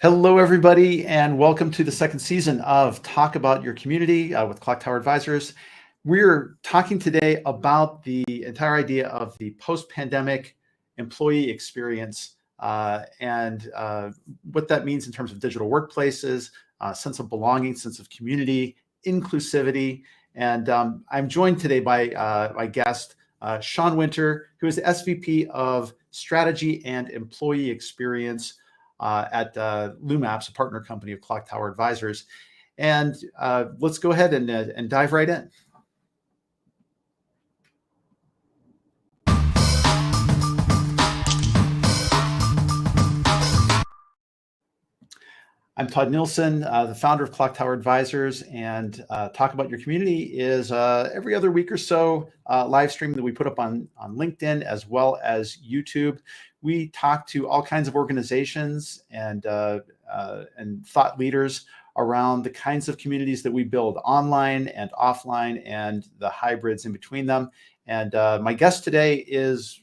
Hello, everybody, and welcome to the second season of Talk About Your Community with Clocktower Advisors. We're talking today about the entire idea of the post-pandemic employee experience and what that means in terms of digital workplaces, sense of belonging, sense of community, inclusivity. And I'm joined today by my guest, Sean Winter, who is the SVP of Strategy and Employee Experience at LumApps, a partner company of Clocktower Advisors. And let's go ahead and dive right in. I'm Todd Nielsen, the founder of Clocktower Advisors, and Talk About Your Community is every other week or so live stream that we put up on LinkedIn as well as YouTube. We talk to all kinds of organizations and thought leaders around the kinds of communities that we build online and offline and the hybrids in between them. And my guest today is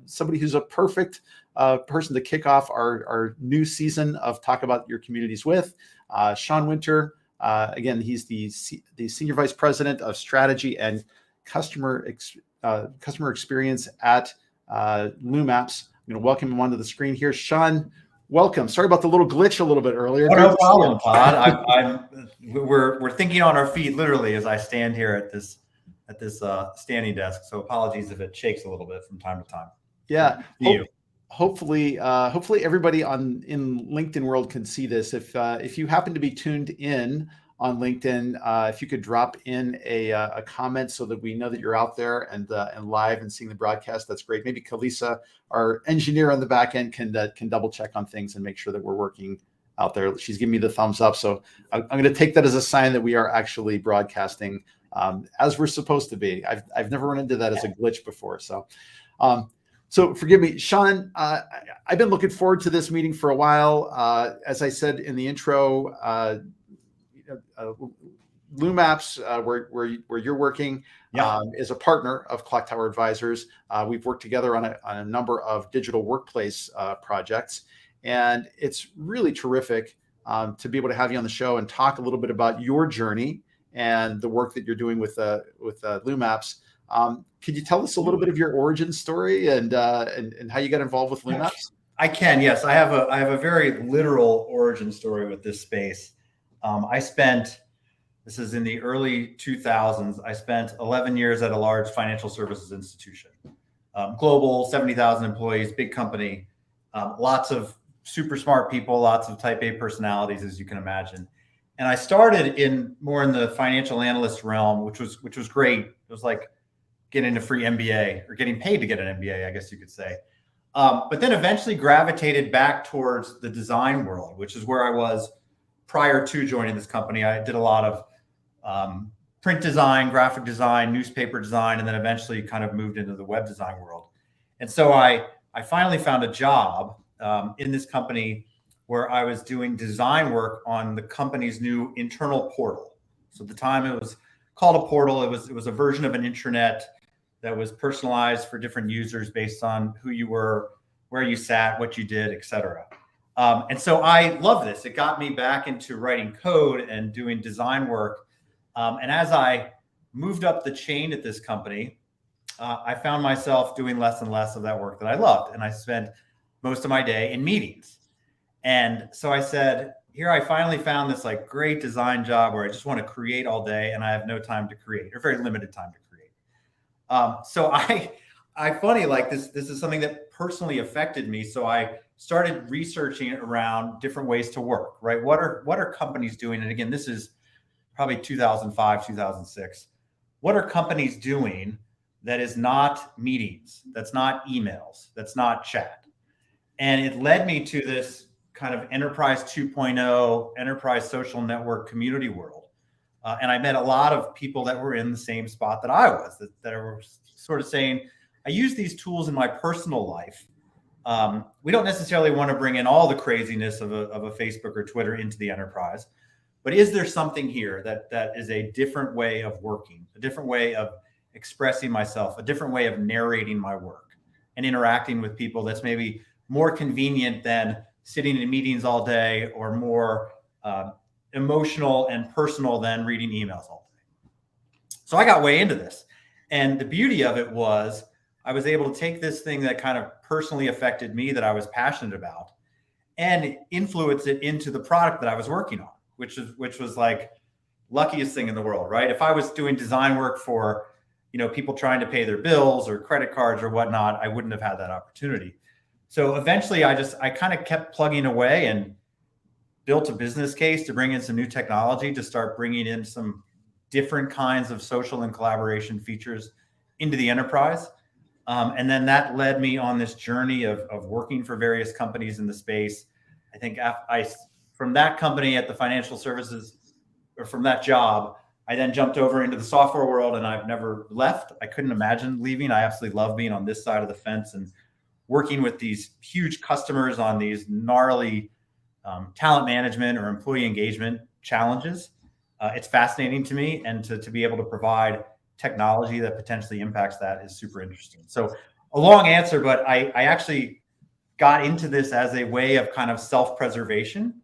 somebody who's a perfect person to kick off our new season of Talk About Your Communities with, Sean Winter. Again, he's the Senior Vice President of Strategy and Customer Experience at LumApps. I'm going to welcome him onto the screen here. Sean, welcome. Sorry about the little glitch a little bit earlier. Oh, no problem, Todd. We're thinking on our feet literally as I stand here at this standing desk. So apologies if it shakes a little bit from time to time. Yeah. Hopefully everybody in LinkedIn world can see this. If you happen to be tuned in on LinkedIn, if you could drop in a comment so that we know that you're out there and live and seeing the broadcast, that's great. Maybe Kalisa, our engineer on the back end, can double check on things and make sure that we're working out there. She's giving me the thumbs up, so I'm going to take that as a sign that we are actually broadcasting as we're supposed to be. I've never run into that as a glitch before, so. So forgive me, Sean, I've been looking forward to this meeting for a while. As I said in the intro, LumApps, where you're working, is a partner of Clocktower Advisors. We've worked together on a number of digital workplace projects, and it's really terrific to be able to have you on the show and talk a little bit about your journey and the work that you're doing with LumApps. Could you tell us a little bit of your origin story and how you got involved with LumApps? I can, yes. I have a very literal origin story with this space. This is in the early 2000s. I spent 11 years at a large financial services institution, global, 70,000 employees, big company, lots of super smart people, lots of type A personalities, as you can imagine. And I started more in the financial analyst realm, which was great. It was like getting a free MBA or getting paid to get an MBA, I guess you could say. But then eventually gravitated back towards the design world, which is where I was prior to joining this company. I did a lot of print design, graphic design, newspaper design, and then eventually kind of moved into the web design world. And so I finally found a job in this company where I was doing design work on the company's new internal portal. So at the time it was called a portal. It was a version of an intranet that was personalized for different users based on who you were, where you sat, what you did, et cetera. And so I love this. It got me back into writing code and doing design work. And as I moved up the chain at this company, I found myself doing less and less of that work that I loved. And I spent most of my day in meetings. And so I said, here I finally found this like great design job where I just want to create all day and I have no time to create, or very limited time to create. So I funny, like this is something that personally affected me. So I started researching around different ways to work, right? What are companies doing? And again, this is probably 2005, 2006. What are companies doing that is not meetings, that's not emails, that's not chat? And it led me to this kind of enterprise 2.0, enterprise social network community world. And I met a lot of people that were in the same spot that I was, that were sort of saying, I use these tools in my personal life. We don't necessarily want to bring in all the craziness of a Facebook or Twitter into the enterprise, but is there something here that is a different way of working, a different way of expressing myself, a different way of narrating my work and interacting with people that's maybe more convenient than sitting in meetings all day, or more emotional and personal than reading emails all day. So I got way into this. And the beauty of it was I was able to take this thing that kind of personally affected me, that I was passionate about, and influence it into the product that I was working on, which was like luckiest thing in the world, right? If I was doing design work for, people trying to pay their bills or credit cards or whatnot, I wouldn't have had that opportunity. So eventually I kind of kept plugging away and built a business case to bring in some new technology, to start bringing in some different kinds of social and collaboration features into the enterprise. And then that led me on this journey of working for various companies in the space. I think from that company at the financial services, or from that job, I then jumped over into the software world, and I've never left. I couldn't imagine leaving. I absolutely love being on this side of the fence and working with these huge customers on these gnarly talent management or employee engagement challenges. It's fascinating to me, and to be able to provide technology that potentially impacts that is super interesting. So a long answer, but I actually got into this as a way of kind of self-preservation.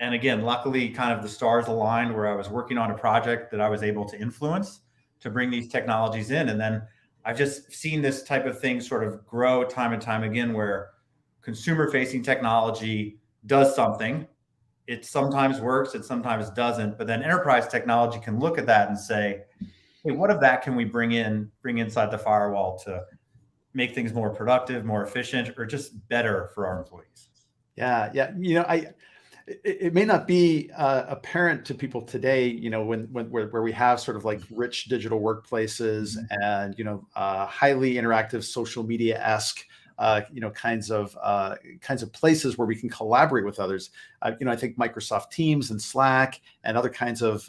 And again, luckily, kind of the stars aligned where I was working on a project that I was able to influence to bring these technologies in. And then I've just seen this type of thing sort of grow time and time again, where consumer-facing technology does something. It sometimes works, it sometimes doesn't. But then enterprise technology can look at that and say, hey, what of that can we bring inside the firewall to make things more productive, more efficient, or just better for our employees? Yeah. It may not be apparent to people today, where we have sort of like rich digital workplaces and, highly interactive social media-esque, kinds of places where we can collaborate with others. I think Microsoft Teams and Slack and other kinds of,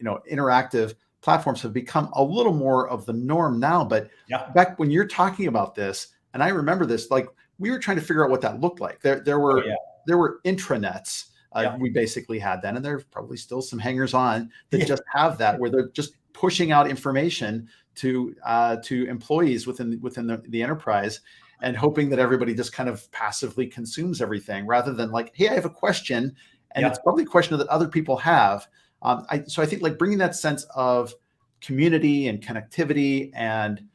interactive platforms have become a little more of the norm now. But back when you're talking about this, and I remember this, like we were trying to figure out what that looked like. There were intranets. We basically had that, and there's probably still some hangers on that just have that, where they're just pushing out information to employees within the enterprise, and hoping that everybody just kind of passively consumes everything, rather than like, hey, I have a question, and it's probably a question that other people have. So I think like bringing that sense of community and connectivity and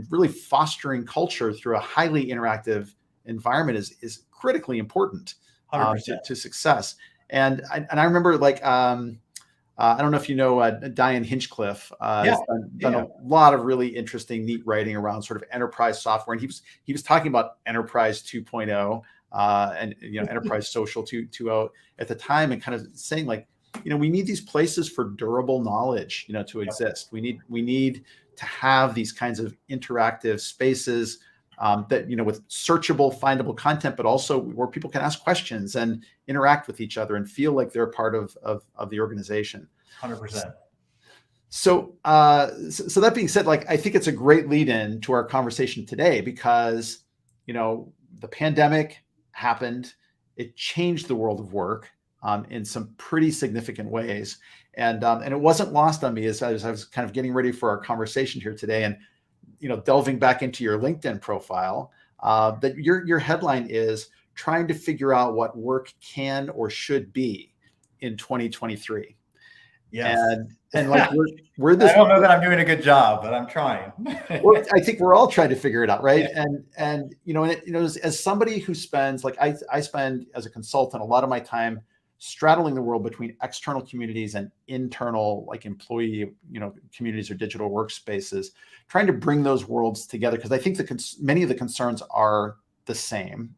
really fostering culture through a highly interactive environment is critically important to success. And I remember like, I don't know if you know Diane Hinchcliffe has done a lot of really interesting, neat writing around sort of enterprise software. And he was talking about Enterprise 2.0 and Enterprise Social 2.0 at the time, and kind of saying like, we need these places for durable knowledge, to exist. We need to have these kinds of interactive spaces that, with searchable, findable content, but also where people can ask questions and interact with each other and feel like they're part of the organization. 100%. So that being said, like, I think it's a great lead in to our conversation today, because, the pandemic happened. It changed the world of work in some pretty significant ways. And it wasn't lost on me as I was kind of getting ready for our conversation here today, and delving back into your LinkedIn profile, that your headline is trying to figure out what work can or should be in 2023. Yes. And like we're this. I don't know that I'm doing a good job, but I'm trying. Well, I think we're all trying to figure it out, right? Yeah. As somebody who spends, like I spend as a consultant a lot of my time straddling the world between external communities and internal, like employee, communities or digital workspaces, trying to bring those worlds together, because I think many of the concerns are the same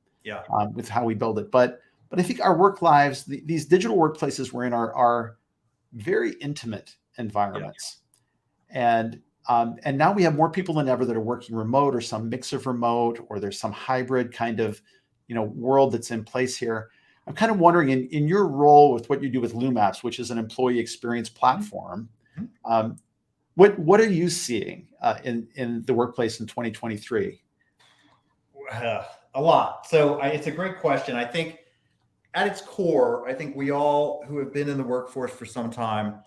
with how we build it. But I think our work lives, these digital workplaces we're in are very intimate environments. And now we have more people than ever that are working remote, or some mix of remote, or there's some hybrid kind of, world that's in place here. I'm kind of wondering, in your role with what you do with LumApps, which is an employee experience platform, what are you seeing in the workplace in 2023? A lot. So it's a great question. I think at its core, I think we all who have been in the workforce for some time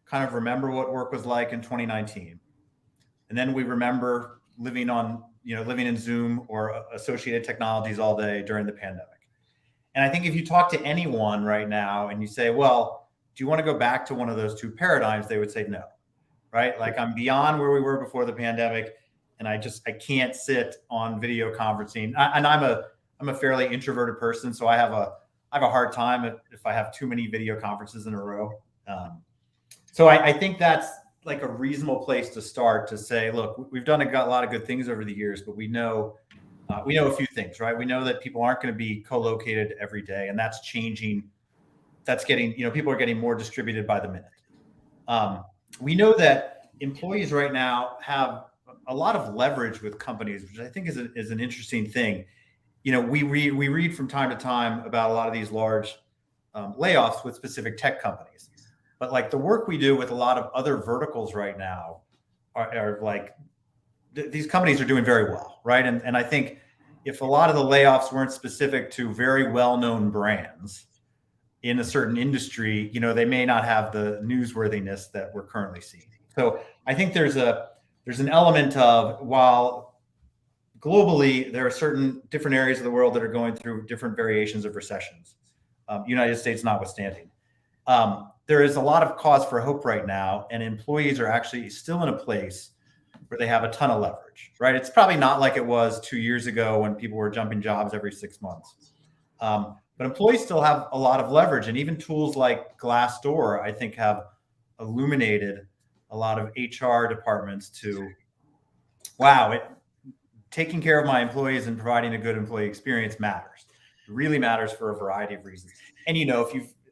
kind of remember what work was like in 2019. And then we remember living on, living in Zoom or associated technologies all day during the pandemic. And I think if you talk to anyone right now and you say, well, do you want to go back to one of those two paradigms? They would say no, right? Like, I'm beyond where we were before the pandemic, and I can't sit on video conferencing. And I'm a fairly introverted person, so I have a hard time if I have too many video conferences in a row. So I think that's like a reasonable place to start, to say, look, we've done a lot of good things over the years, but we know a few things, right? We know that people aren't going to be co-located every day, and that's changing. That's getting, people are getting more distributed by the minute. We know that employees right now have a lot of leverage with companies, which I think is an interesting thing. We read from time to time about a lot of these large layoffs with specific tech companies, but like the work we do with a lot of other verticals right now are like these companies are doing very well, right? And I think if a lot of the layoffs weren't specific to very well-known brands in a certain industry, they may not have the newsworthiness that we're currently seeing. So I think there's an element of, while globally there are certain different areas of the world that are going through different variations of recessions, United States notwithstanding, there is a lot of cause for hope right now, and employees are actually still in a place where they have a ton of leverage, right? It's probably not like it was 2 years ago when people were jumping jobs every 6 months. But employees still have a lot of leverage, and even tools like Glassdoor, I think, have illuminated a lot of HR departments to, taking care of my employees and providing a good employee experience matters. It really matters for a variety of reasons. And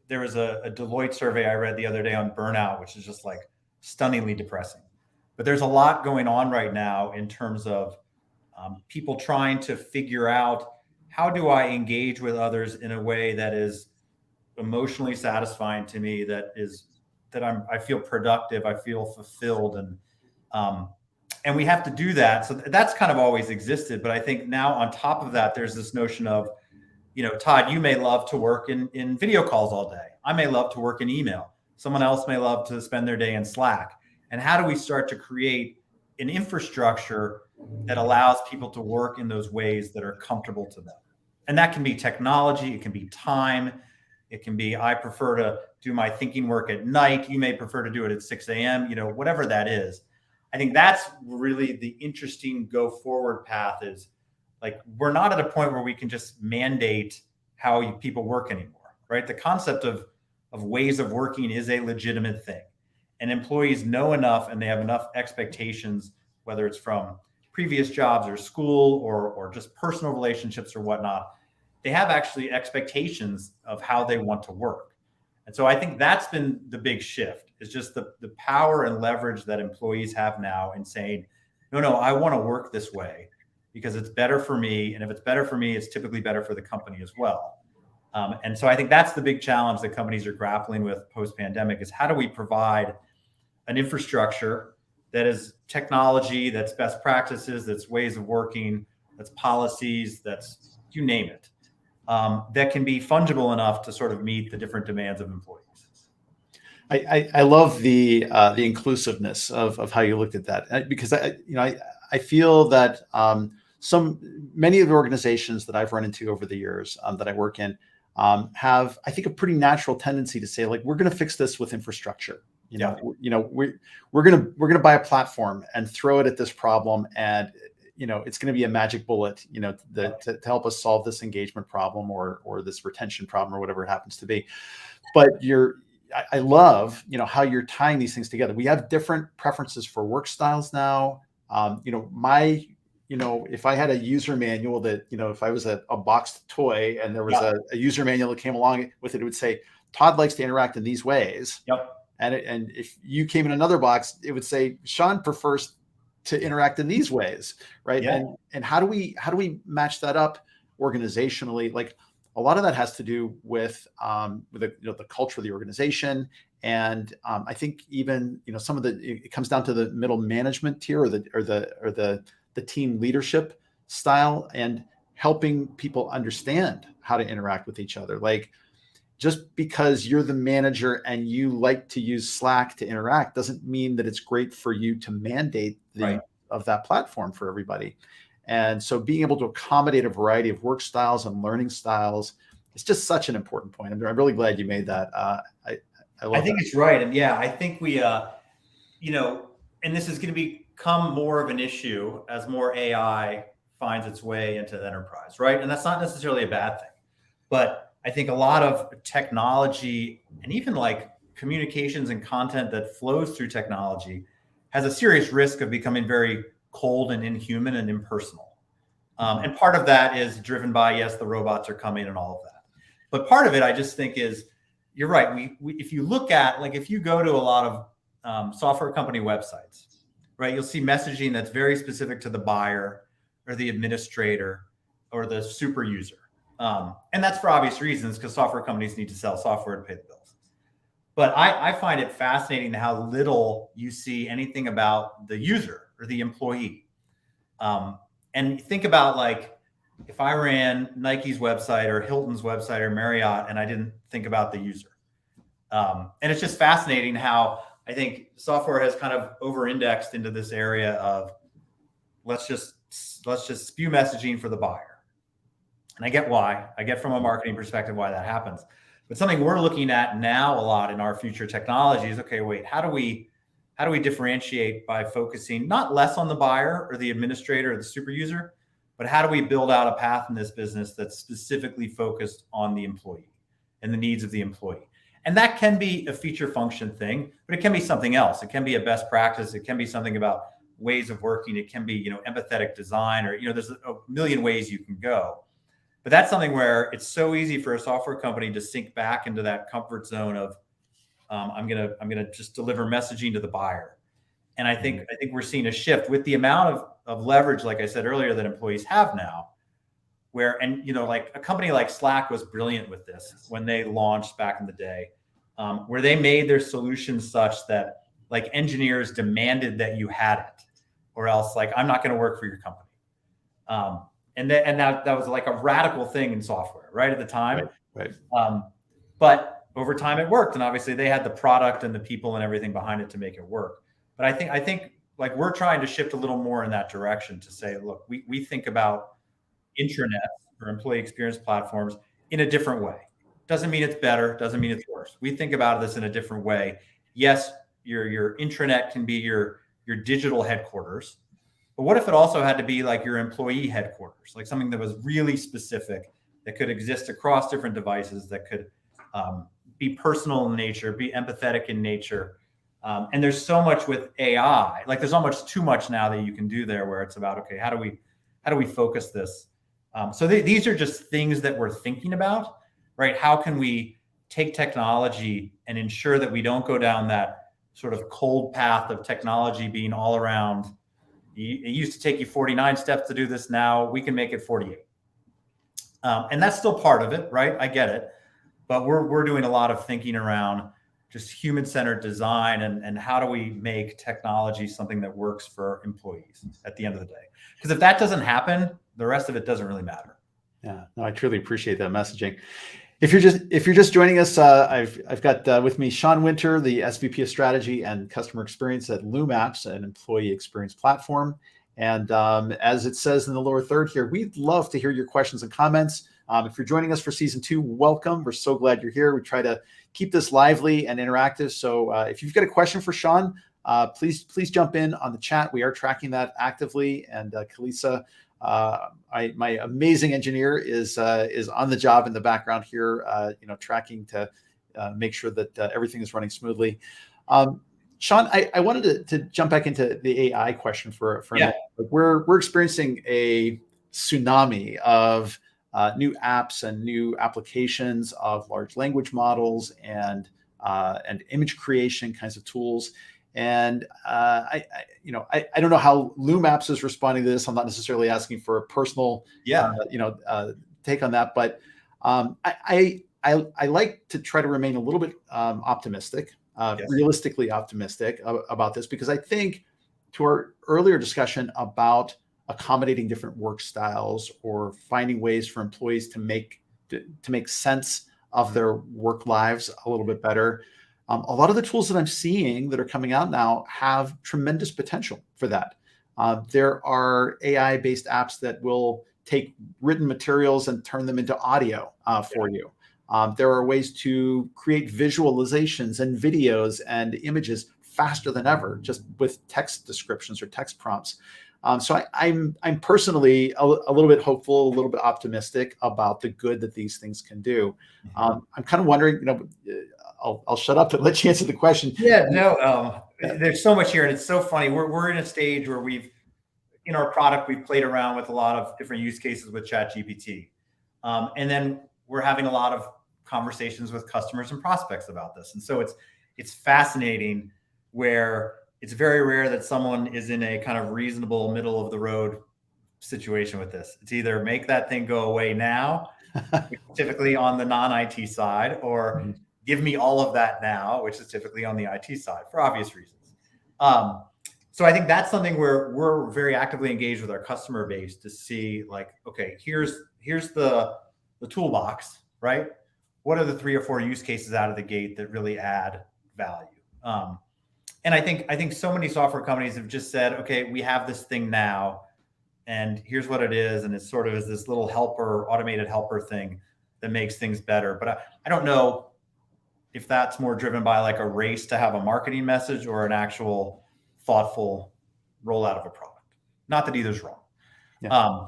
there was a Deloitte survey I read the other day on burnout, which is just like stunningly depressing. But there's a lot going on right now in terms of people trying to figure out, how do I engage with others in a way that is emotionally satisfying to me, that I feel productive, I feel fulfilled, and we have to do that. So that's kind of always existed, but I think now on top of that, there's this notion of, Todd, you may love to work in video calls all day. I may love to work in email. Someone else may love to spend their day in Slack. And how do we start to create an infrastructure that allows people to work in those ways that are comfortable to them? And that can be technology, it can be time, it can be, I prefer to do my thinking work at night, you may prefer to do it at 6 a.m., whatever that is. I think that's really the interesting go forward path, is like, we're not at a point where we can just mandate how people work anymore, right? The concept of ways of working is a legitimate thing. And employees know enough, and they have enough expectations, whether it's from previous jobs or school or just personal relationships or whatnot. They have actually expectations of how they want to work. And so I think that's been the big shift, is just the power and leverage that employees have now in saying, no, I want to work this way because it's better for me. And if it's better for me, it's typically better for the company as well. And so I think that's the big challenge that companies are grappling with post-pandemic, is how do we provide an infrastructure that is technology, that's best practices, that's ways of working, that's policies, that's, you name it, that can be fungible enough to sort of meet the different demands of employees. I love the inclusiveness of how you looked at that, because I feel that many of the organizations that I've run into over the years that I work in have, I think, a pretty natural tendency to say, like, we're going to fix this with infrastructure. We're going to buy a platform and throw it at this problem, and it's going to be a magic bullet, to help us solve this engagement problem or this retention problem or whatever it happens to be. But I love, how you're tying these things together. We have different preferences for work styles now. If I had a user manual that, if I was a boxed toy and there was a user manual that came along with it, it would say, Todd likes to interact in these ways. Yep. And if you came in another box, it would say, Sean prefers to interact in these ways, right? Yeah. And how do we match that up organizationally? Like, a lot of that has to do with the culture of the organization, and I think even some of it comes down to the middle management tier or the team leadership style, and helping people understand how to interact with each other. Like, just because you're the manager and you like to use Slack to interact doesn't mean that it's great for you to mandate of that platform for everybody. And so being able to accommodate a variety of work styles and learning styles is just such an important point. I'm really glad you made that. I love think that. it's right. And yeah, I think we, you know, and this is going to become more of an issue as more AI finds its way into the enterprise, right? And that's not necessarily a bad thing. But I think a lot of technology and even like communications and content that flows through technology has a serious risk of becoming very cold and inhuman and impersonal. And part of that is driven by, yes, the robots are coming and all of that. But part of it, I just think is, you're right. If you look at, like, if you go to a lot of software company websites, right, you'll see messaging that's very specific to the buyer or the administrator or the super user. And that's for obvious reasons, because software companies need to sell software to pay the bills. But I find it fascinating how little you see anything about the user or the employee. And think about, like, if I ran Nike's website or Hilton's website or Marriott and I didn't think about the user. And it's just fascinating how I think software has kind of over-indexed into this area of let's just spew messaging for the buyer. And I get why. I get from a marketing perspective why that happens. But something we're looking at now a lot in our future technology is, okay, wait, how do we differentiate by focusing not less on the buyer or the administrator or the super user, but how do we build out a path in this business that's specifically focused on the employee and the needs of the employee? And that can be a feature function thing, but it can be something else. It can be a best practice. It can be something about ways of working. It can be, empathetic design, or, there's a million ways you can go. But that's something where it's so easy for a software company to sink back into that comfort zone of, I'm gonna just deliver messaging to the buyer. And I think we're seeing a shift with the amount of leverage, like I said earlier, that employees have now, where, and like a company like Slack was brilliant with this when they launched back in the day, where they made their solutions such that, like, engineers demanded that you had it, or else, like, I'm not going to work for your company. And that was like a radical thing in software, right, at the time. Right. But over time it worked, and obviously they had the product and the people and everything behind it to make it work. But I think like we're trying to shift a little more in that direction to say, look, we think about intranets or employee experience platforms in a different way. Doesn't mean it's better, doesn't mean it's worse. We think about this in a different way. Yes, your intranet can be your digital headquarters, but what if it also had to be like your employee headquarters, like something that was really specific, that could exist across different devices, that could be personal in nature, be empathetic in nature. And there's so much with AI, like there's almost too much now that you can do there, where it's about, okay, how do we focus this? So these are just things that we're thinking about, right? How can we take technology and ensure that we don't go down that sort of cold path of technology being all around? It used to take you 49 steps to do this. Now we can make it 48. And that's still part of it, right? I get it. But we're doing a lot of thinking around just human-centered design and how do we make technology something that works for employees at the end of the day? Because if that doesn't happen, the rest of it doesn't really matter. Yeah, no, I truly appreciate that messaging. If you're just joining us, I've got with me Sean Winter, the SVP of Strategy and Customer Experience at LumApps, an employee experience platform. And as it says in the lower third here, we'd love to hear your questions and comments. If you're joining us for season 2, welcome. We're so glad you're here. We try to keep this lively and interactive. So if you've got a question for Sean, please jump in on the chat. We are tracking that actively. And Kalisa, my amazing engineer, is on the job in the background here, tracking to make sure that everything is running smoothly. Sean, I wanted to jump back into the AI question for a minute. We're experiencing a tsunami of new apps and new applications of large language models and image creation kinds of tools. And I don't know how LumApps is responding to this. I'm not necessarily asking for a personal take on that, but I like to try to remain a little bit optimistic. Realistically optimistic about this, because I think, to our earlier discussion about accommodating different work styles or finding ways for employees to make sense of their work lives a little bit better, a lot of the tools that I'm seeing that are coming out now have tremendous potential for that. There are AI-based apps that will take written materials and turn them into audio for you. There are ways to create visualizations and videos and images faster than ever, just with text descriptions or text prompts. So I'm personally a little bit hopeful, a little bit optimistic about the good that these things can do. I'm kind of wondering, I'll shut up and let you answer the question. Yeah, no, there's so much here, and it's so funny. We're in a stage where in our product, we've played around with a lot of different use cases with ChatGPT. And then we're having a lot of conversations with customers and prospects about this. And so it's fascinating where it's very rare that someone is in a kind of reasonable middle of the road situation with this. It's either make that thing go away now, typically on the non-IT side, or give me all of that now, which is typically on the IT side for obvious reasons. So I think that's something where we're very actively engaged with our customer base to see, like, okay, here's the toolbox, right? What are the 3 or 4 use cases out of the gate that really add value? And I think so many software companies have just said, okay, we have this thing now, and here's what it is, and it's sort of is this little helper, automated helper thing that makes things better. But I don't know if that's more driven by like a race to have a marketing message or an actual thoughtful rollout of a product. Not that either's wrong. Yeah.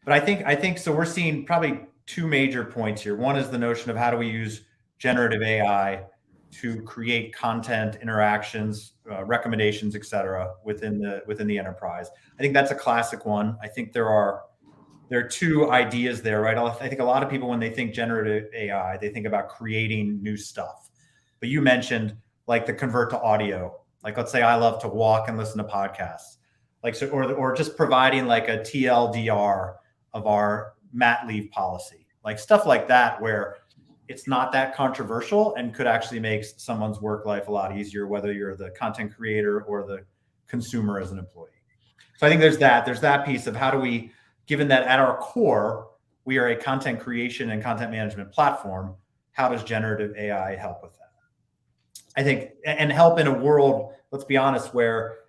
But I think so. We're seeing probably 2 major points here. One is the notion of how do we use generative AI to create content, interactions, recommendations, et cetera, within the enterprise. I think that's a classic one. I think there are 2 ideas there, right? I think a lot of people, when they think generative AI, they think about creating new stuff. But you mentioned like the convert to audio. Like, let's say I love to walk and listen to podcasts, like, so, or just providing like a TLDR of our mat leave policy, like stuff like that, where it's not that controversial and could actually make someone's work life a lot easier, whether you're the content creator or the consumer as an employee. So I think there's that piece of how do we, given that at our core, we are a content creation and content management platform, how does generative AI help with that? I think, and help in a world, let's be honest, where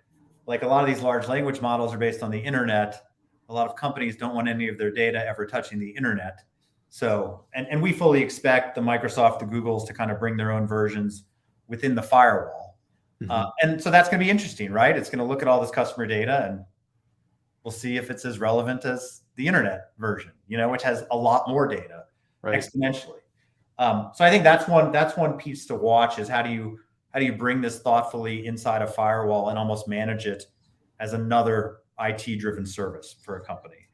like a lot of these large language models are based on the internet. A lot of companies don't want any of their data ever touching the internet. So, and we fully expect the Microsoft, the Googles to kind of bring their own versions within the firewall. And so that's going to be interesting, right? It's going to look at all this customer data, and we'll see if it's as relevant as the internet version, which has a lot more data, right, exponentially. So I think that's one piece to watch, is how do you bring this thoughtfully inside a firewall and almost manage it as another IT-driven service for a company.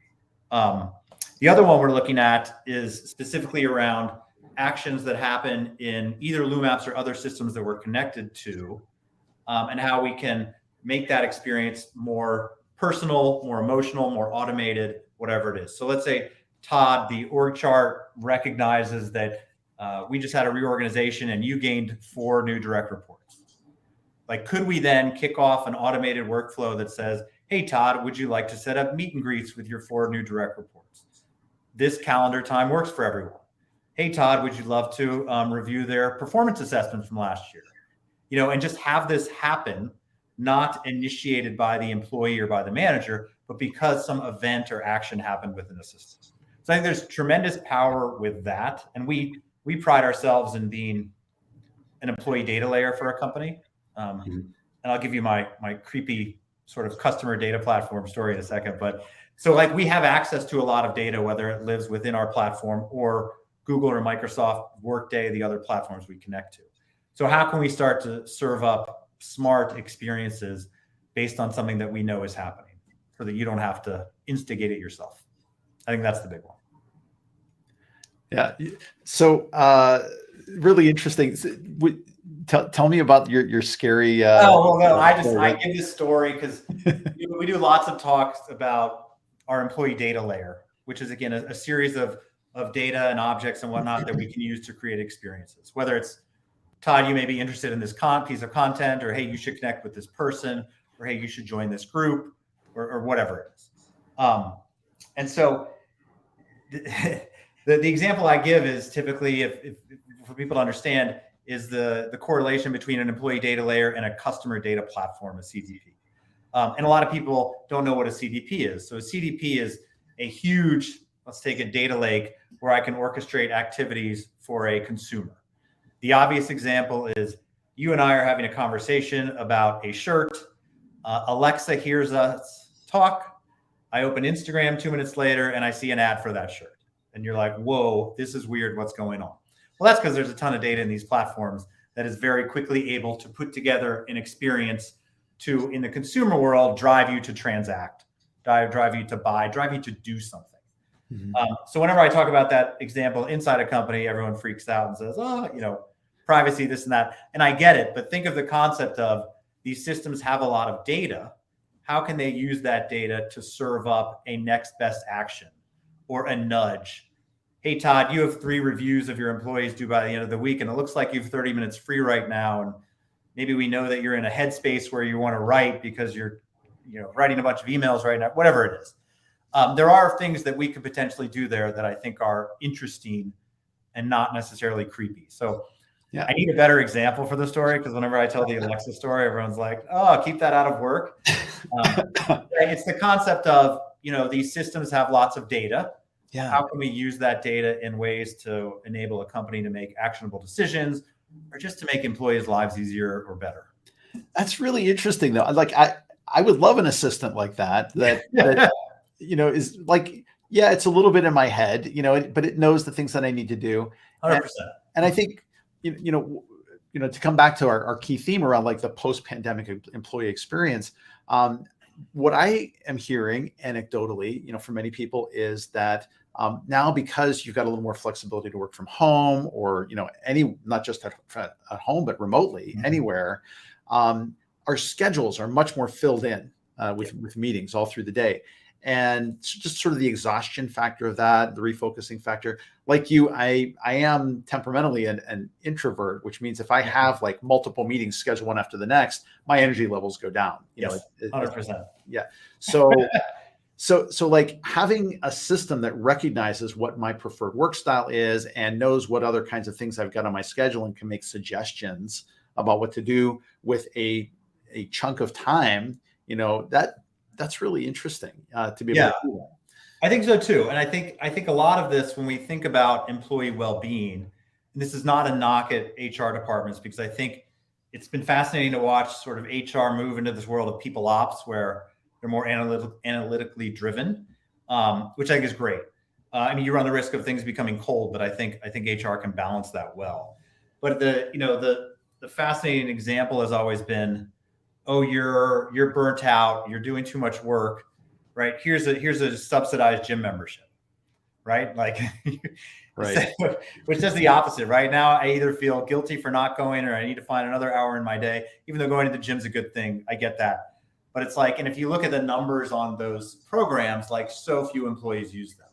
The other one we're looking at is specifically around actions that happen in either LumApps or other systems that we're connected to, and how we can make that experience more personal, more emotional, more automated, whatever it is. So let's say, Todd, the org chart recognizes that we just had a reorganization and you gained 4 new direct reports. Like, could we then kick off an automated workflow that says, hey, Todd, would you like to set up meet and greets with your 4 new direct reports? This calendar time works for everyone. Hey, Todd, would you love to review their performance assessment from last year? And just have this happen, not initiated by the employee or by the manager, but because some event or action happened within the system. So I think there's tremendous power with that. And we pride ourselves in being an employee data layer for a company. And I'll give you my creepy sort of customer data platform story in a second. But so like we have access to a lot of data, whether it lives within our platform or Google or Microsoft, Workday, the other platforms we connect to. So how can we start to serve up smart experiences based on something that we know is happening, so that you don't have to instigate it yourself? I think that's the big one. Yeah. So really interesting. Tell me about your scary. I give this story because we do lots of talks about our employee data layer, which is again a series of data and objects and whatnot that we can use to create experiences. Whether it's, Todd, you may be interested in this piece of content, or hey, you should connect with this person, or hey, you should join this group, or whatever it is. And so the example I give is typically, if for people to understand, is the correlation between an employee data layer and a customer data platform, a CDP. And a lot of people don't know what a CDP is. So a CDP is a huge, let's take a data lake where I can orchestrate activities for a consumer. The obvious example is you and I are having a conversation about a shirt. Alexa hears us talk. I open Instagram 2 minutes later and I see an ad for that shirt. And you're like, whoa, this is weird. What's going on? Well, that's because there's a ton of data in these platforms that is very quickly able to put together an experience to, in the consumer world, drive you to transact, drive you to buy, drive you to do something. Mhm. So whenever I talk about that example inside a company, everyone freaks out and says, oh, privacy, this and that. And I get it, but think of the concept of these systems have a lot of data. How can they use that data to serve up a next best action or a nudge? Hey, Todd, you have 3 reviews of your employees due by the end of the week, and it looks like you have 30 minutes free right now. And maybe we know that you're in a headspace where you want to write because you're writing a bunch of emails right now, whatever it is. There are things that we could potentially do there that I think are interesting and not necessarily creepy. So yeah, I need a better example for the story, because whenever I tell the Alexa story, everyone's like, oh, keep that out of work. It's the concept of, these systems have lots of data. Yeah. How can we use that data in ways to enable a company to make actionable decisions, or just to make employees' lives easier or better? That's really interesting, though. Like, I would love an assistant like that is like, yeah, it's a little bit in my head, but it knows the things that I need to do. 100%. And I think, to come back to our key theme around like the post-pandemic employee experience, what I am hearing anecdotally, from many people is that now, because you've got a little more flexibility to work from home or, not just at home, but remotely, anywhere, our schedules are much more filled in with meetings all through the day. And just sort of the exhaustion factor of that, the refocusing factor. Like you, I am temperamentally an introvert, which means if I have like multiple meetings scheduled one after the next, my energy levels go down. Yes, 100%. Yeah. So like having a system that recognizes what my preferred work style is and knows what other kinds of things I've got on my schedule and can make suggestions about what to do with a chunk of time, that's really interesting to be able to do that. I think so too. And I think a lot of this, when we think about employee well-being, and this is not a knock at HR departments, because I think it's been fascinating to watch sort of HR move into this world of people ops where they're more analytically driven, which I think is great. You run the risk of things becoming cold, but I think HR can balance that well. But the fascinating example has always been, oh, you're burnt out, you're doing too much work, right? Here's a subsidized gym membership, right? Like, right. Which does the opposite. Right now, I either feel guilty for not going, or I need to find another hour in my day, even though going to the gym's a good thing. I get that. But it's like, and if you look at the numbers on those programs, like so few employees use them.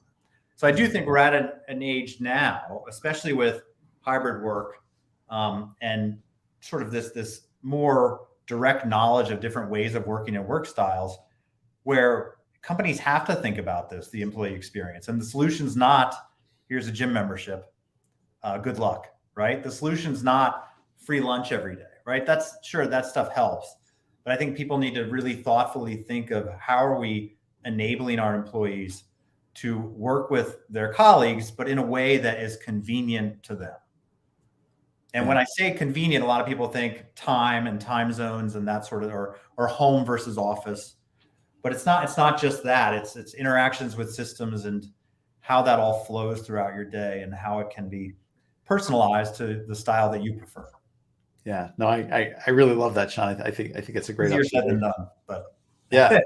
So I do think we're at an age now, especially with hybrid work, and sort of this more direct knowledge of different ways of working and work styles, where companies have to think about this, the employee experience. And the solution's not, here's a gym membership, good luck, right? The solution's not free lunch every day, right? That stuff helps. But I think people need to really thoughtfully think of how are we enabling our employees to work with their colleagues, but in a way that is convenient to them. And when I say convenient, a lot of people think time and time zones and that sort of, or home versus office. But it's not just that. It's interactions with systems and how that all flows throughout your day and how it can be personalized to the style that you prefer. Yeah, no, I really love that, Sean. I think it's a great. Easier said than done, but yeah.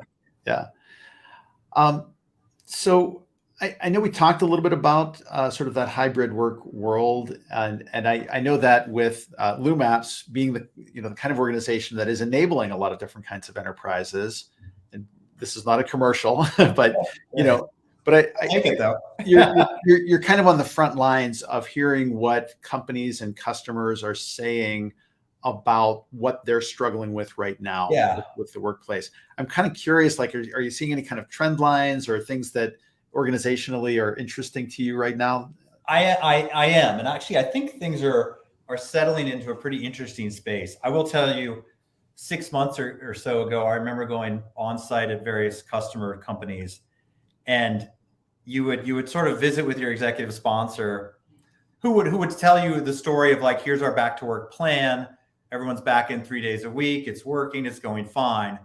So I know we talked a little bit about sort of that hybrid work world, and I know that with LumApps being the kind of organization that is enabling a lot of different kinds of enterprises, and this is not a commercial, but but I like it though. you're kind of on the front lines of hearing what companies and customers are saying about what they're struggling with right now with the workplace. I'm kind of curious, like, are you seeing any kind of trend lines or things that organizationally are interesting to you right now? I am. And actually, I think things are settling into a pretty interesting space. I will tell you, 6 months or so ago, I remember going on site at various customer companies, and you would sort of visit with your executive sponsor who would tell you the story of like, here's our back to work plan. Everyone's back in 3 days a week. It's working. It's going fine.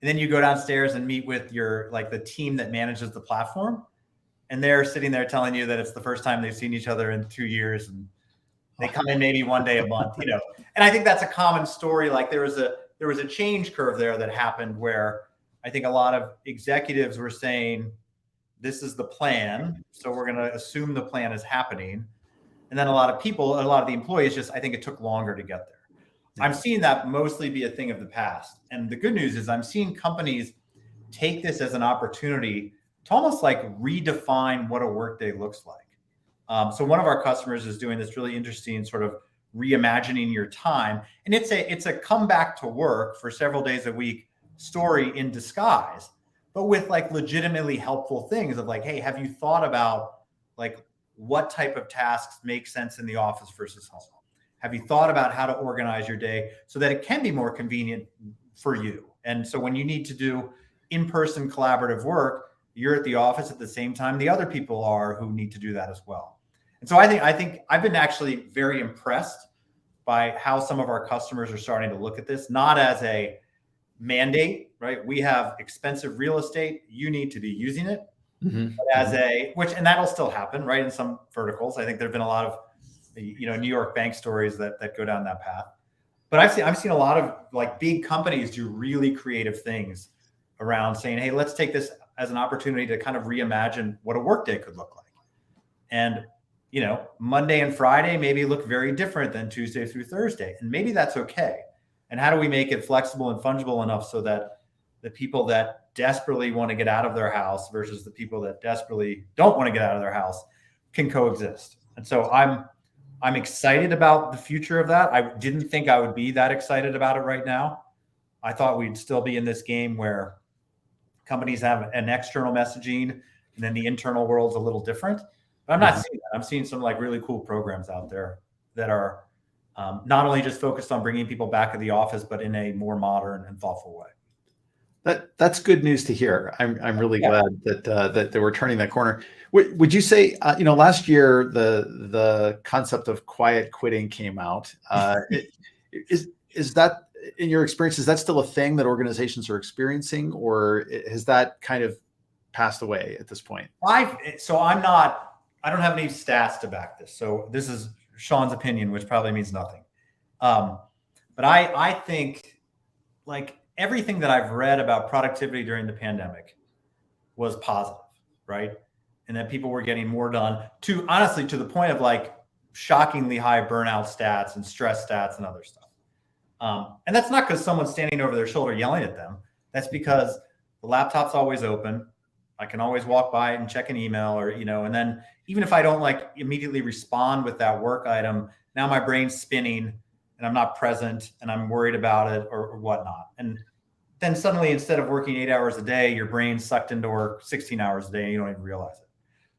And then you go downstairs and meet with your, like the team that manages the platform. And they're sitting there telling you that it's the first time they've seen each other in 2 years. And they come in maybe one day a month, you know. And I think that's a common story. Like there was a change curve there that happened where I think a lot of executives were saying, this is the plan. So we're going to assume the plan is happening. And then a lot of the employees just, I think it took longer to get there. I'm seeing that mostly be a thing of the past. And the good news is I'm seeing companies take this as an opportunity to almost like redefine what a workday looks like. So one of our customers is doing this really interesting sort of reimagining your time. And it's a come back to work for several days a week story in disguise, but with like legitimately helpful things of like, hey, have you thought about like what type of tasks make sense in the office versus home? Have you thought about how to organize your day so that it can be more convenient for you? And so when you need to do in-person collaborative work, you're at the office at the same time the other people are who need to do that as well. And so I think I've been actually very impressed by how some of our customers are starting to look at this, not as a mandate, right? We have expensive real estate. You need to be using it. But as and that'll still happen, right? In some verticals, I think there've been a lot of, New York bank stories that go down that path. But I've seen a lot of like big companies do really creative things around saying, hey, let's take this as an opportunity to kind of reimagine what a workday could look like. And, Monday and Friday maybe look very different than Tuesday through Thursday. And maybe that's okay. And how do we make it flexible and fungible enough so that the people that desperately want to get out of their house versus the people that desperately don't want to get out of their house can coexist? And so I'm excited about the future of that. I didn't think I would be that excited about it right now. I thought we'd still be in this game where companies have an external messaging and then the internal world's a little different. But I'm not seeing that. I'm seeing some like really cool programs out there that are not only just focused on bringing people back to the office, but in a more modern and thoughtful way. That's good news to hear. I'm really glad that we're turning that corner. Would you say, last year the concept of quiet quitting came out? Is that, in your experience, is that still a thing that organizations are experiencing, or has that kind of passed away at this point? I don't have any stats to back this. So this is Sean's opinion, which probably means nothing. But I think like everything that I've read about productivity during the pandemic was positive, right? And that people were getting more done to the point of like shockingly high burnout stats and stress stats and other stuff. And that's not because someone's standing over their shoulder yelling at them. That's because the laptop's always open. I can always walk by it and check an email and then even if I don't like immediately respond with that work item, now my brain's spinning and I'm not present and I'm worried about it or whatnot. And then suddenly, instead of working 8 hours a day, your brain's sucked into work 16 hours a day and you don't even realize it.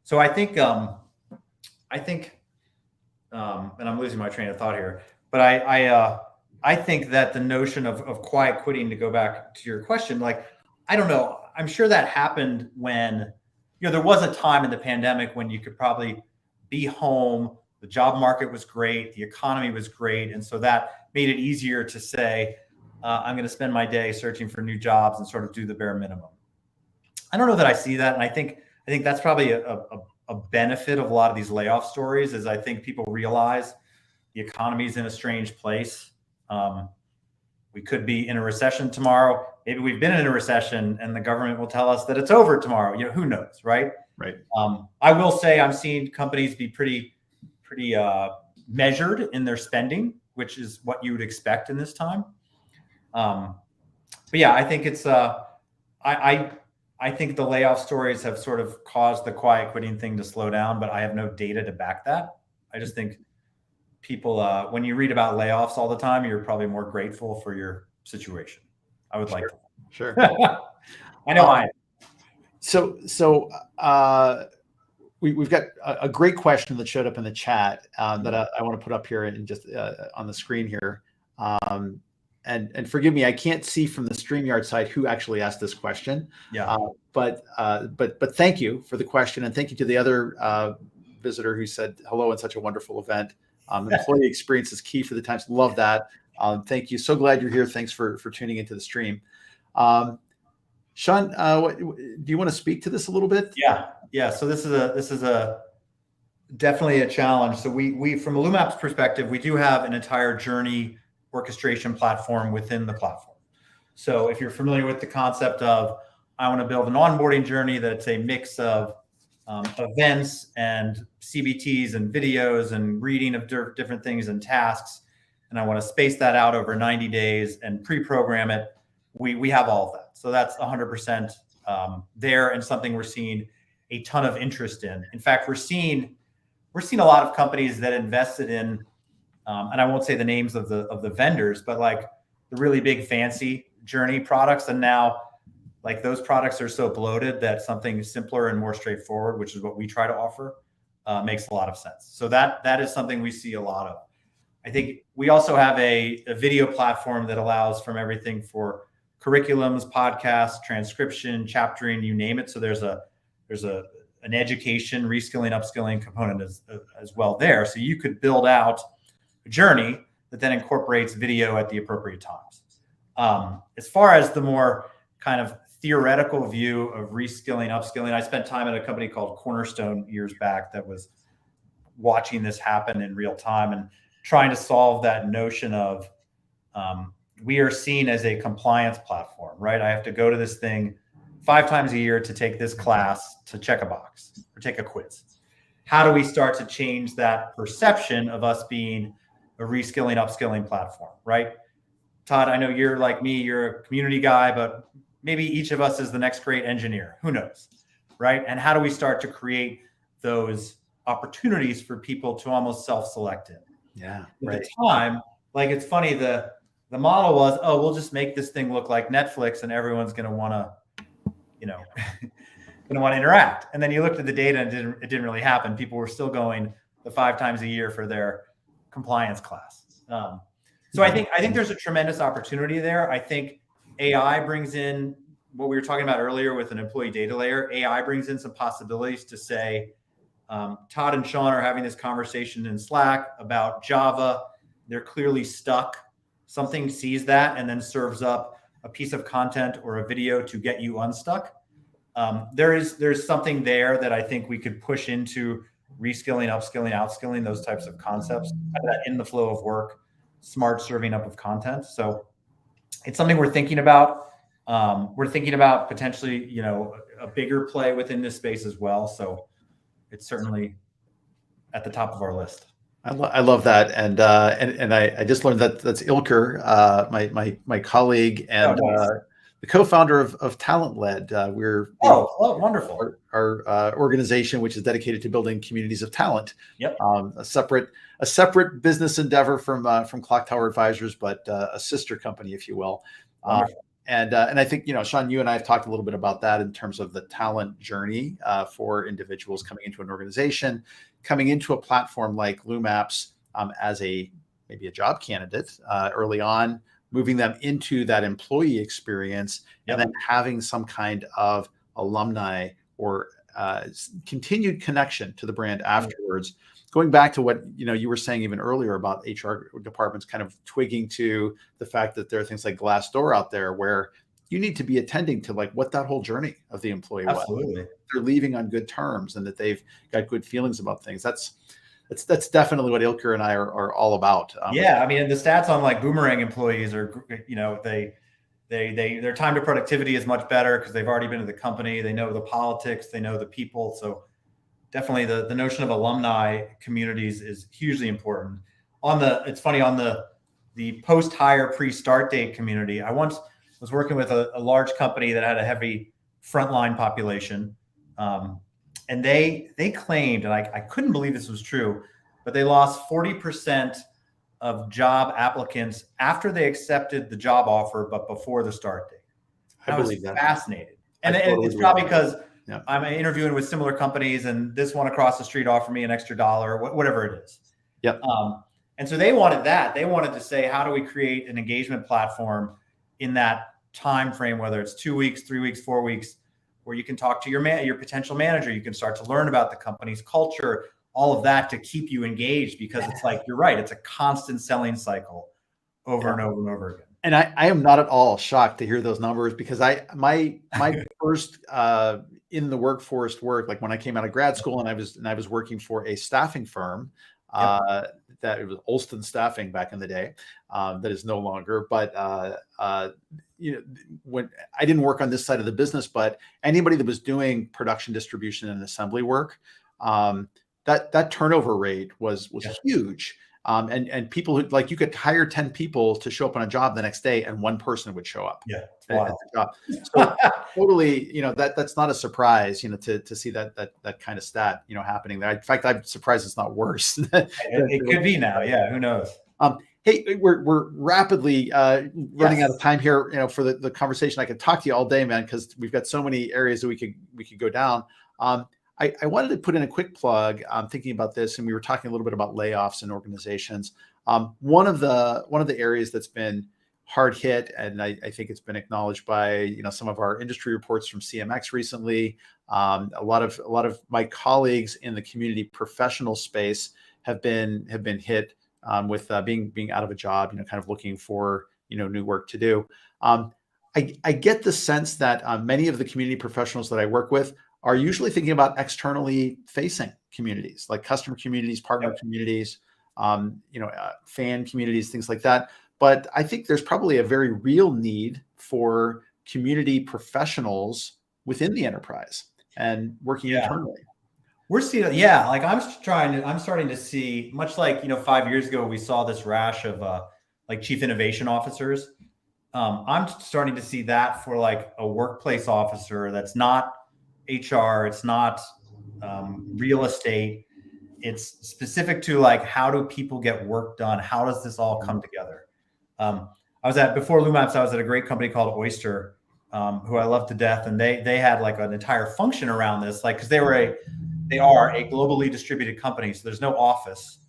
So I think, and I'm losing my train of thought here, but I think that the notion of quiet quitting, to go back to your question, like, I don't know, I'm sure that happened when, there was a time in the pandemic when you could probably be home, the job market was great, the economy was great. And so that made it easier to say, I'm going to spend my day searching for new jobs and sort of do the bare minimum. I don't know that I see that. And I think that's probably a benefit of a lot of these layoff stories is I think people realize the economy is in a strange place. We could be in a recession tomorrow. Maybe we've been in a recession and the government will tell us that it's over tomorrow. Who knows, right? Right. I will say I'm seeing companies be pretty measured in their spending, which is what you would expect in this time. But yeah, I think it's I think the layoff stories have sort of caused the quiet quitting thing to slow down, but I have no data to back that. I just think people, when you read about layoffs all the time, you're probably more grateful for your situation. I would like to. Sure. I know I am. So we've got a great question that showed up in the chat that I want to put up here and just on the screen here. and forgive me, I can't see from the StreamYard side who actually asked this question. Yeah. But thank you for the question, and thank you to the other visitor who said hello in such a wonderful event. Employee experience is key for the times. Love that. Thank you. So glad you're here. Thanks for tuning into the stream. Sean, do you want to speak to this a little bit? Yeah. So this is a definitely a challenge. So we from a LumApps perspective, we do have an entire journey orchestration platform within the platform. So if you're familiar with the concept of, I want to build an onboarding journey that's a mix of events and CBTs and videos and reading of different things and tasks, and I want to space that out over 90 days and pre-program it, we have all of that. So that's 100% there, and something we're seeing a ton of interest in. In fact, we're seeing a lot of companies that invested in, and I won't say the names of the vendors, but like the really big fancy journey products. And now like those products are so bloated that something simpler and more straightforward, which is what we try to offer, makes a lot of sense. So that is something we see a lot of. I think we also have a video platform that allows from everything for curriculums, podcasts, transcription, chaptering, you name it. So there's an education, reskilling, upskilling component as well there. So you could build out a journey that then incorporates video at the appropriate times. As far as the more kind of theoretical view of reskilling, upskilling, I spent time at a company called Cornerstone years back that was watching this happen in real time and trying to solve that notion of we are seen as a compliance platform, right? I have to go to this thing 5 times a year to take this class to check a box or take a quiz. How do we start to change that perception of us being a reskilling, upskilling platform, right? Todd, I know you're like me, you're a community guy, but maybe each of us is the next great engineer. Who knows, right? And how do we start to create those opportunities for people to almost self-select in? Yeah, right. At the time, like it's funny, the model was, oh, we'll just make this thing look like Netflix and everyone's going to want to, going to want to interact. And then you looked at the data and it didn't really happen. People were still going the 5 times a year for their compliance class. So I think there's a tremendous opportunity there. I think AI brings in what we were talking about earlier with an employee data layer. AI brings in some possibilities to say, Todd and Sean are having this conversation in Slack about Java. They're clearly stuck. Something sees that and then serves up a piece of content or a video to get you unstuck. There's something there that I think we could push into reskilling, upskilling, outskilling, those types of concepts, that in the flow of work, smart serving up of content. So it's something we're thinking about. We're thinking about potentially, a bigger play within this space as well. So it's certainly at the top of our list. I love that, and I just learned that that's Ilker, my colleague and nice. The co-founder of Talent Led. We're wonderful. Our organization, which is dedicated to building communities of talent. Yep. A separate business endeavor from Clocktower Advisors, but a sister company, if you will. And I think, Sean, you and I have talked a little bit about that in terms of the talent journey for individuals coming into an organization, coming into a platform like LumApps as maybe a job candidate early on, moving them into that employee experience, and then having some kind of alumni or continued connection to the brand afterwards. Going back to what you were saying even earlier about HR departments kind of twigging to the fact that there are things like Glassdoor out there where you need to be attending to like what that whole journey of the employee was. They're leaving on good terms and that they've got good feelings about things. That's definitely what Ilker and I are all about. I mean, the stats on like boomerang employees are, their time to productivity is much better because they've already been to the company. They know the politics, they know the people. So definitely the notion of alumni communities is hugely important. It's funny, on the post-hire pre-start date community, I once was working with a large company that had a heavy frontline population. And they claimed, and I couldn't believe this was true, but they lost 40% of job applicants after they accepted the job offer, but before the start date. I was fascinated. And it's probably because I'm interviewing with similar companies and this one across the street offered me an extra $1, whatever it is. Yep. And so they wanted that. They wanted to say, how do we create an engagement platform in that time frame, whether it's 2 weeks, 3 weeks, 4 weeks, where you can talk to your potential manager, you can start to learn about the company's culture, all of that to keep you engaged, because it's like, you're right, it's a constant selling cycle over and over and over again. And I am not at all shocked to hear those numbers, because my first in the workforce work, like when I came out of grad school and I was working for a staffing firm, that it was Oyster Staffing back in the day, that is no longer. But when I didn't work on this side of the business, but anybody that was doing production, distribution, and assembly work, that turnover rate was huge. And people who, like, you could hire 10 people to show up on a job the next day and one person would show up. Yeah. At the job. So totally, that's not a surprise, to see that kind of stat, happening there. In fact, I'm surprised it's not worse. It could be now. Yeah. Who knows? Hey, we're rapidly running out of time here, for the conversation. I could talk to you all day, man, because we've got so many areas that we could go down. I wanted to put in a quick plug. I'm thinking about this, and we were talking a little bit about layoffs in organizations. One of the areas that's been hard hit, and I think it's been acknowledged by some of our industry reports from CMX recently. A lot of my colleagues in the community professional space have been hit with being out of a job, kind of looking for new work to do. I get the sense that many of the community professionals that I work with are usually thinking about externally facing communities, like customer communities, partner communities, fan communities, things like that. But I think there's probably a very real need for community professionals within the enterprise and working internally. We're seeing, like I'm starting to see, much like, 5 years ago, we saw this rash of like chief innovation officers. I'm starting to see that for like a workplace officer that's not HR, it's not real estate. It's specific to like, how do people get work done? How does this all come together? Before LumApps, I was at a great company called Oyster, who I love to death. And they had like an entire function around this, like, because they are a globally distributed company. So there's no office,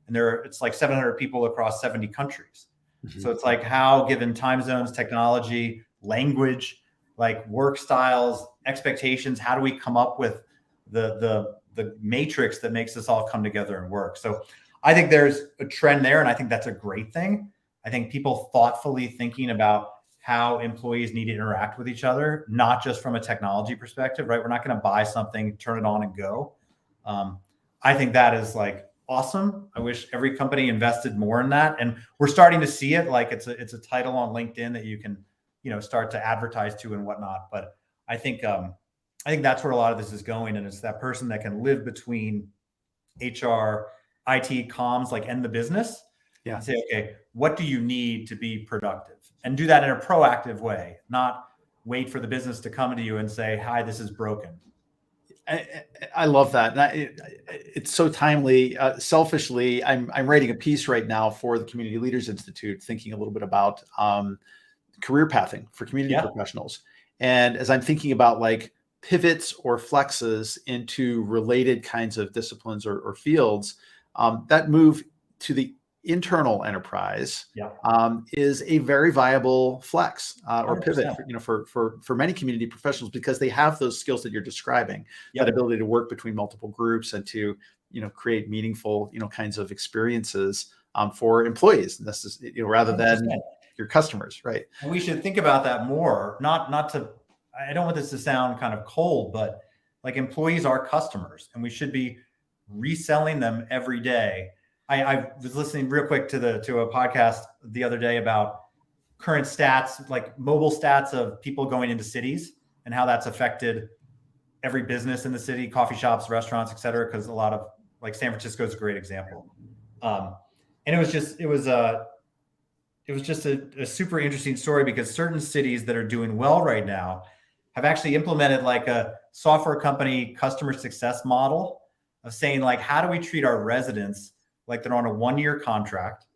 and it's like 700 people across 70 countries. Mm-hmm. So it's like, how, given time zones, technology, language, like work styles, expectations, how do we come up with the matrix that makes this all come together and work? So I think there's a trend there, and I think that's a great thing. I think people thoughtfully thinking about how employees need to interact with each other, not just from a technology perspective, right? We're not going to buy something, turn it on and go. I think that is like awesome. I wish every company invested more in that. And we're starting to see it, like it's a title on LinkedIn that you can, start to advertise to and whatnot. But I think that's where a lot of this is going. And it's that person that can live between HR, IT, comms, like, and the business. Yeah. And say, okay, what do you need to be productive? And do that in a proactive way, not wait for the business to come to you and say, hi, this is broken. I love that. And it's so timely. Selfishly, I'm writing a piece right now for the Community Leaders Institute, thinking a little bit about career pathing for community professionals. And as I'm thinking about like pivots or flexes into related kinds of disciplines or fields, that move to the internal enterprise is a very viable flex or 100%. Pivot, for many community professionals, because they have those skills that you're describing, that ability to work between multiple groups and to, create meaningful, kinds of experiences for employees, rather 100%. Than your customers, right? And we should think about that more. Not to, I don't want this to sound kind of cold, but like, employees are customers, and we should be reselling them every day. I was listening real quick to a podcast the other day about current stats, like mobile stats of people going into cities and how that's affected every business in the city, coffee shops, restaurants, et cetera. Because a lot of, like, San Francisco is a great example. And it was just a super interesting story, because certain cities that are doing well right now have actually implemented like a software company customer success model of saying, like, how do we treat our residents like they're on a 1-year contract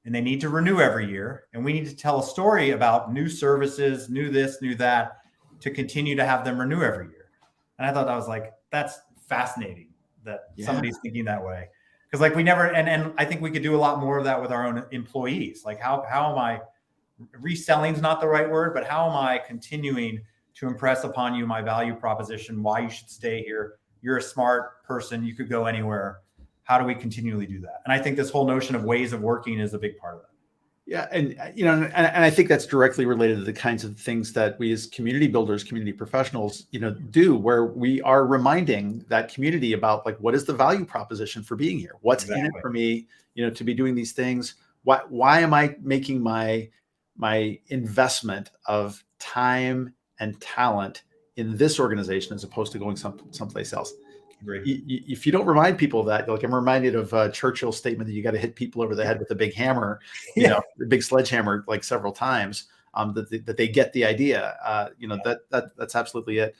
and they need to renew every year. And we need to tell a story about new services, new this, new that, to continue to have them renew every year. And I thought that was like, that's fascinating that somebody's thinking that way. Because like we never, and I think we could do a lot more of that with our own employees. Like how am I, reselling is not the right word, but how am I continuing to impress upon you my value proposition, why you should stay here? You're a smart person. You could go anywhere. How do we continually do that? And I think this whole notion of ways of working is a big part of that. Yeah. And, and I think that's directly related to the kinds of things that we as community builders, community professionals, do, where we are reminding that community about like, what is the value proposition for being here? What's in it for me, to be doing these things? Why am I making my investment of time and talent in this organization as opposed to going someplace else? If you don't remind people of that, like I'm reminded of Churchill's statement that you got to hit people over the head with a big hammer, the big sledgehammer, like several times, that they get the idea. That's absolutely it.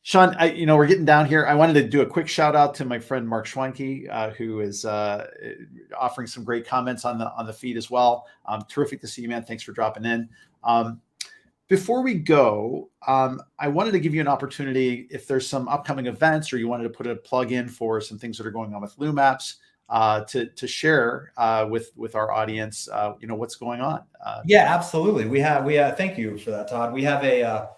Sean, we're getting down here. I wanted to do a quick shout out to my friend Mark Schwanke, who is offering some great comments on the feed as well. Terrific to see you, man. Thanks for dropping in. Before we go, I wanted to give you an opportunity if there's some upcoming events or you wanted to put a plug in for some things that are going on with LumApps to share with our audience, what's going on. Yeah, absolutely. We have, thank you for that, Todd. We have a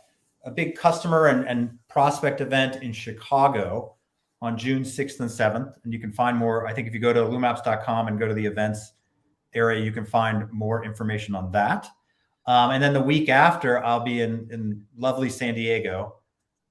big customer and prospect event in Chicago on June 6th and 7th. And you can find more, I think if you go to lumapps.com and go to the events area, you can find more information on that. And then the week after, I'll be in lovely San Diego,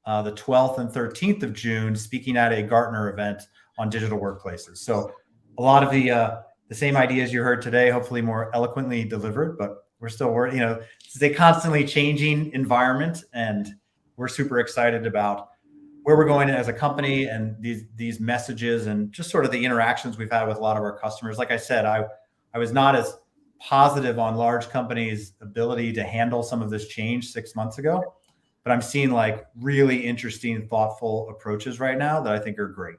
the 12th and 13th of June, speaking at a Gartner event on digital workplaces. So a lot of the same ideas you heard today, hopefully more eloquently delivered, but we're still working, it's a constantly changing environment, and we're super excited about where we're going as a company and these messages and just sort of the interactions we've had with a lot of our customers. Like I said, I was not as positive on large companies' ability to handle some of this change 6 months ago, but I'm seeing like really interesting, thoughtful approaches right now that I think are great.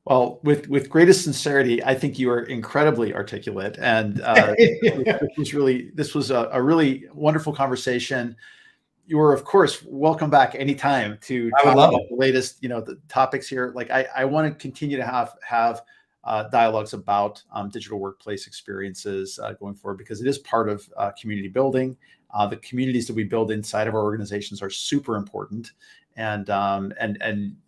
Well, with greatest sincerity, I think you are incredibly articulate, and this was a really wonderful conversation. You are, of course, welcome back anytime to talk about the latest, the topics here. Like I want to continue to have dialogues about digital workplace experiences going forward, because it is part of community building. The communities that we build inside of our organizations are super important, and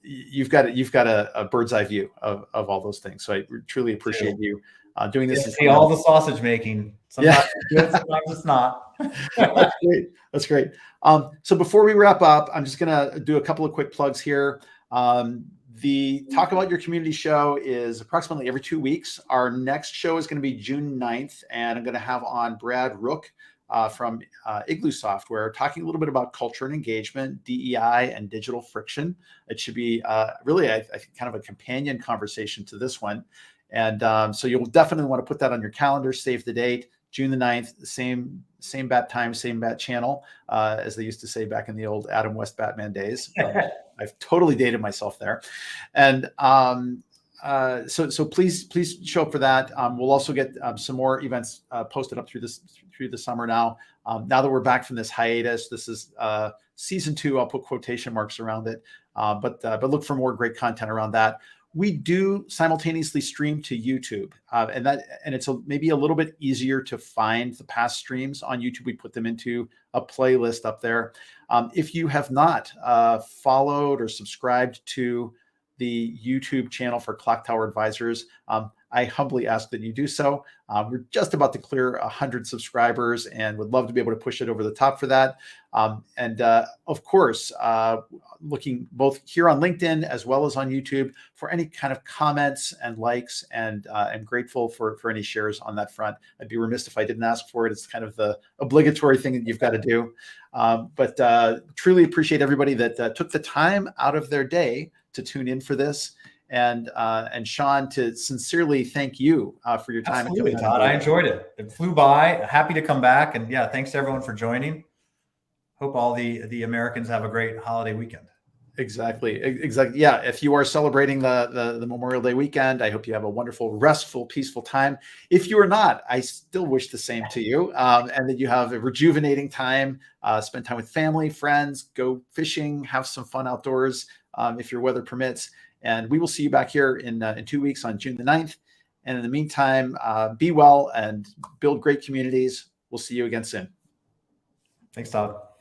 you've got a bird's eye view of all those things. So I truly appreciate you doing this. See all the sausage making. Sometimes it's good, sometimes it's not. That's great. That's great. So before we wrap up, I'm just gonna do a couple of quick plugs here. The Talk About Your Community show is approximately every 2 weeks. Our next show is going to be June 9th, and I'm going to have on Brad Rook from Igloo Software, talking a little bit about culture and engagement, DEI, and digital friction. It should be really, I think, kind of a companion conversation to this one. And so you'll definitely want to put that on your calendar, save the date, June the 9th, same bat time, same bat channel, as they used to say back in the old Adam West Batman days. I've totally dated myself there. And so please show up for that. We'll also get some more events posted up through the summer now. Now that we're back from this hiatus, this is season 2. I'll put quotation marks around it, but look for more great content around that. We do simultaneously stream to YouTube, and it's maybe a little bit easier to find the past streams on YouTube. We put them into a playlist up there. If you have not followed or subscribed to the YouTube channel for Clocktower Advisors, I humbly ask that you do so. We're just about to clear 100 subscribers and would love to be able to push it over the top for that. Of course, looking both here on LinkedIn as well as on YouTube for any kind of comments and likes, and I'm grateful for any shares on that front. I'd be remiss if I didn't ask for it. It's kind of the obligatory thing that you've got to do. But truly appreciate everybody that took the time out of their day to tune in for this. And Sean, to sincerely thank you for your time. Absolutely, Todd. I enjoyed it. It flew by. Happy to come back. And yeah, thanks to everyone for joining. Hope all the Americans have a great holiday weekend. Exactly. Yeah. If you are celebrating the Memorial Day weekend, I hope you have a wonderful, restful, peaceful time. If you are not, I still wish the same to you, and that you have a rejuvenating time, spend time with family, friends, go fishing, have some fun outdoors if your weather permits. And we will see you back here in 2 weeks on June the 9th. And in the meantime, be well and build great communities. We'll see you again soon. Thanks, Todd.